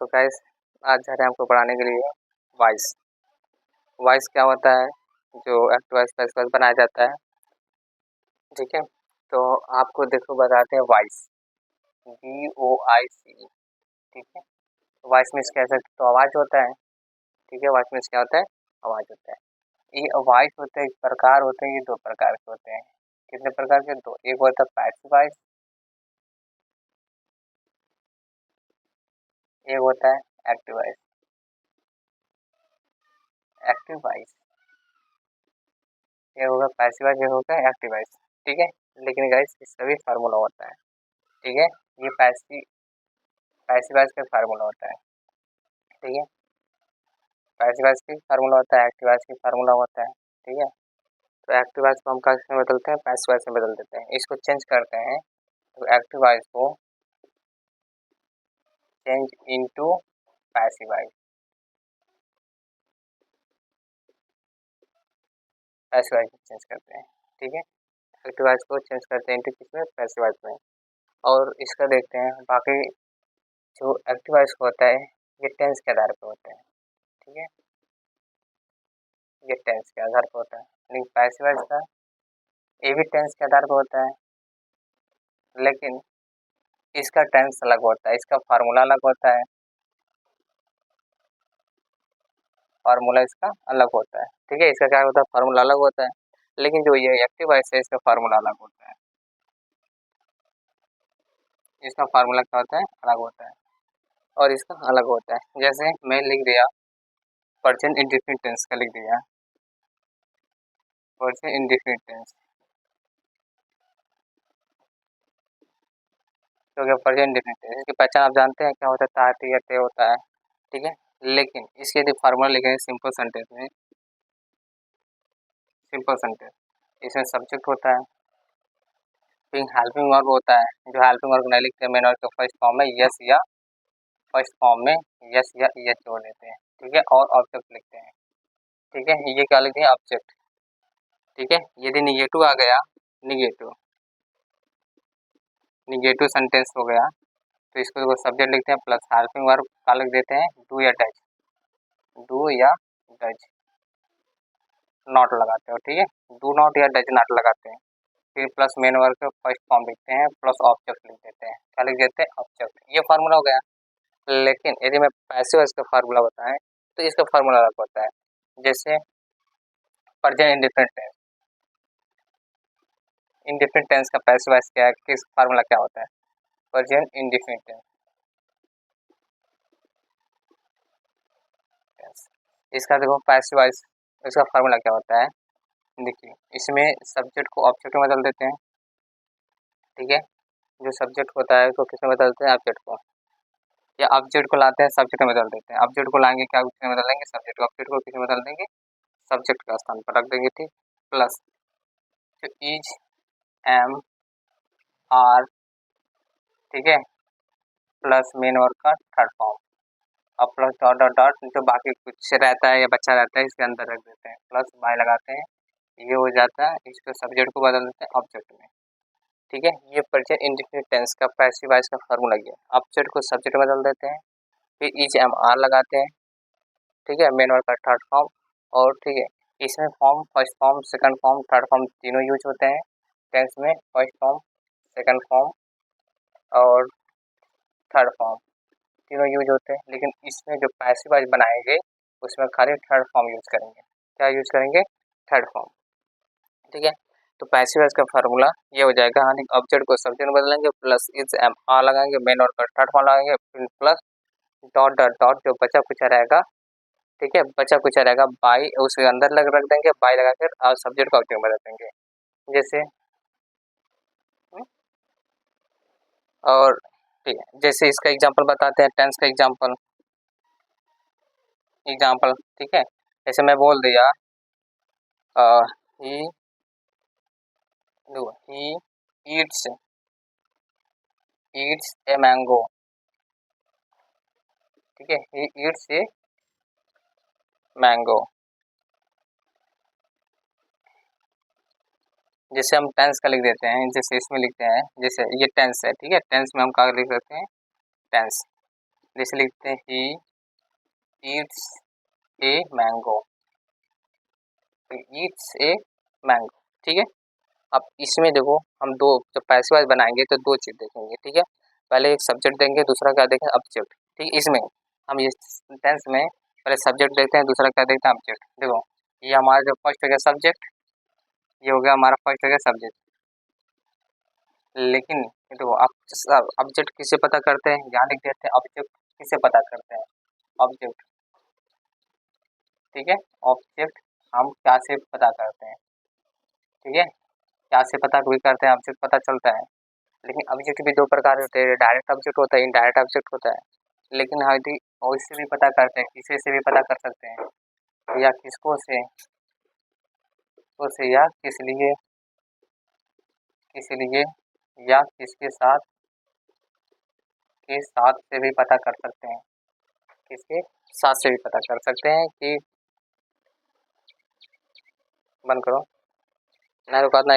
तो गाइस आज जा रहे हैं आपको पढ़ाने के लिए वॉइस। वॉइस क्या होता है, जो एक्टिव वॉइस पैसिव वॉइस बनाया जाता है। ठीक है, तो आपको देखो बताते हैं वॉइस, VOICE। ठीक है, वॉइस मीन्स कैसे, तो आवाज़ होता है। ठीक है, वॉइस मीन्स क्या होता है, आवाज़ होता है। ये वॉइस होते हैं, एक प्रकार होते हैं, ये दो प्रकार के होते हैं। कितने प्रकार के, दो। एक होता है पैसिव वॉइस, एक होता है एक्टिव वॉइस। एक्टिव वॉइस ये होगा पैसिव वॉइस, ये होगा एक्टिव वॉइस। ठीक है, लेकिन गाइस इसका भी फार्मूला होता है। ठीक है, ये पैसिव वॉइस का फार्मूला होता है। ठीक है, पैसिव वॉइस की फार्मूला होता है, एक्टिव वॉइस की फार्मूला होता है। ठीक है, तो एक्टिव वॉइस को हम किसमें बदलते हैं, पैसिव वॉइस में बदल देते हैं, इसको चेंज करते हैं। तो एक्टिव वॉइस को change into passive voice, passive voice में चेंज करते हैं। ठीक है, एक्टिव वॉइस को चेंज करते हैं इनटू किसमें, पैसिव वॉइस में। और इसका देखते हैं बाकी जो एक्टिव वॉइस होता है ये टेंस के आधार पर होता है। ठीक है, ये टेंस के आधार पर होता है, लेकिन पैसिव वॉइस का ये भी टेंस के आधार पर होता है, लेकिन इसका टेंस अलग होता है, इसका फार्मूला अलग होता है, फार्मूला इसका अलग होता है। ठीक है, इसका क्या होता है, फार्मूला अलग होता है, लेकिन जो ये एक्टिव वॉइस है इसका फार्मूला अलग होता है। इसका फार्मूला क्या होता है, अलग होता है, और इसका अलग होता है। जैसे मैं लिख दिया प्रेजेंट इंडेफिनिट टेंस का, लिख दिया प्रेजेंट इंडेफिनिट टेंस, तो क्या प्रेजेंट इंडेफिनिट टेंस, इसकी पहचान आप जानते हैं क्या होता है, ता ते होता है। ठीक है, लेकिन इसके यदि फार्मूला लिखेंगे सिंपल सेंटेंस में, सिंपल सेंटेंस, इसमें सब्जेक्ट होता है, फिर हेल्पिंग वर्ब होता है। जो हेल्पिंग वर्ब नहीं लिखते मेन वर्ब के फर्स्ट फॉर्म में यस या फर्स्ट फॉर्म में यस या एच जोड़ देते हैं। ठीक है, और ऑब्जेक्ट लिखते हैं। ठीक है, ये क्या लिखते हैं, ऑब्जेक्ट। ठीक है, यदि निगेटिव आ गया, निगेटिव निगेटिव सेंटेंस हो गया, तो इसको सब्जेक्ट लिखते हैं प्लस हेल्पिंग वर्ब का लिख देते हैं डू या डज, डू या डज नॉट लगाते हो। ठीक है, डू नॉट या डज नॉट लगाते हैं, फिर प्लस मेन वर्ब के फर्स्ट फॉर्म लिखते हैं, प्लस ऑब्जेक्ट लिख देते हैं, क्या लिख देते हैं, ऑब्जेक्ट। ये फार्मूला हो गया। लेकिन यदि मैं पैसिव वॉइस का फार्मूला बताएं तो इसका फार्मूला अलग होता है। जैसे present indefinite tense, indefinite tense का पैसिव वॉइस क्या है, किस फार्मूला क्या होता है, प्रेजेंट इंडेफिनिट टेंस। इसका देखो पैसिव वॉइस, इसका फार्मूला क्या होता है, देखिए इसमें सब्जेक्ट को ऑब्जेक्ट में बदल देते हैं। ठीक है, जो सब्जेक्ट होता है तो किसमें बदलते हैं, ऑब्जेक्ट को, या ऑब्जेक्ट को लाते हैं सब्जेक्ट में बदल देते हैं। ऑब्जेक्ट को लाएंगे क्या, किसमें बदल देंगे, सब्जेक्ट को। ऑब्जेक्ट को किसमें बदल देंगे, सब्जेक्ट का स्थान पर रख देंगे। ठीक, प्लस जो इज, एम, आर, ठीक है, प्लस मेन वर्ब का थर्ड फॉर्म, और प्लस डॉट डॉट डॉट जो बाकी कुछ रहता है या बच्चा रहता है इसके अंदर रख देते हैं, प्लस बाय लगाते हैं, ये हो जाता है। इसको सब्जेक्ट को बदल देते हैं ऑब्जेक्ट में। ठीक है, ये प्रेजेंट इंडेफिनिट टेंस का पैसिव वॉइस का फार्मूला है। ऑब्जेक्ट को सब्जेक्ट में बदल देते हैं, फिर इज एम आर लगाते हैं। ठीक है, मेन वर्ब का थर्ड फॉर्म, और ठीक है इसमें form first form second form third form तीनों यूज होते हैं टेंस में, फर्स्ट फॉर्म सेकंड फॉर्म और थर्ड फॉर्म तीनों यूज होते हैं। लेकिन इसमें जो पैसिव वॉइस बनाएंगे उसमें खाली थर्ड फॉर्म यूज करेंगे। क्या यूज करेंगे, थर्ड फॉर्म। ठीक है, तो पैसिव वॉइस का फार्मूला ये हो जाएगा, हाँ ऑब्जेक्ट को सब्जेक्ट में बदलेंगे, प्लस इज एम आर लगाएंगे, मेन वर्ब का थर्ड फॉर्म लगाएंगे, फिर प्लस डॉट डॉट डॉट जो बचा कुचा रहेगा। ठीक है, बचा कुचा रहेगा बाई उसके अंदर रख देंगे, बाई लगाकर और सब्जेक्ट को ऑब्जेक्ट में बदल देंगे। जैसे और ठीक है, जैसे इसका एग्जांपल बताते हैं, टेंस का एग्जांपल। ठीक है, जैसे मैं बोल दिया ही ईट्स ए मैंगो। ठीक है, ही ईट्स ए मैंगो। जैसे हम टेंस का लिख देते हैं, जैसे इसमें लिखते हैं, जैसे ये टेंस है। ठीक है, टेंस में हम क्या लिख देते हैं, टेंस। जैसे लिखते हैं he eats a mango, eats a mango. ठीक है, अब इसमें देखो हम दो जब पैसिव वॉइस बनाएंगे तो दो चीज़ देखेंगे। ठीक है, पहले एक सब्जेक्ट देंगे, दूसरा क्या देखें, ऑब्जेक्ट। ठीक है, इसमें हम ये सेंटेंस में पहले सब्जेक्ट देखते हैं, दूसरा क्या देखते हैं, ऑब्जेक्ट। देखो ये हमारा जो फर्स्ट हो गया सब्जेक्ट, ये हो गया हमारा फर्स्ट हो गया सब्जेक्ट। लेकिन देखो आप ऑब्जेक्ट किसे पता करते हैं, यहाँ लिख देते हैं ऑब्जेक्ट किसे पता करते हैं, ऑब्जेक्ट। ठीक है, ऑब्जेक्ट हम क्या से पता करते हैं। ठीक है, क्या से पता भी करते हैं, ऑब्जेक्ट पता चलता है। लेकिन ऑब्जेक्ट भी दो प्रकार होते हैं, डायरेक्ट ऑब्जेक्ट होता है, इनडायरेक्ट ऑब्जेक्ट होता है। लेकिन हम यदि इससे भी पता करते हैं, किसी से भी पता कर सकते हैं, या किसको से या किस लिए या किसके साथ के साथ से भी पता कर सकते हैं, किसके साथ से भी पता कर सकते हैं कि बंद करो ना रुका ना।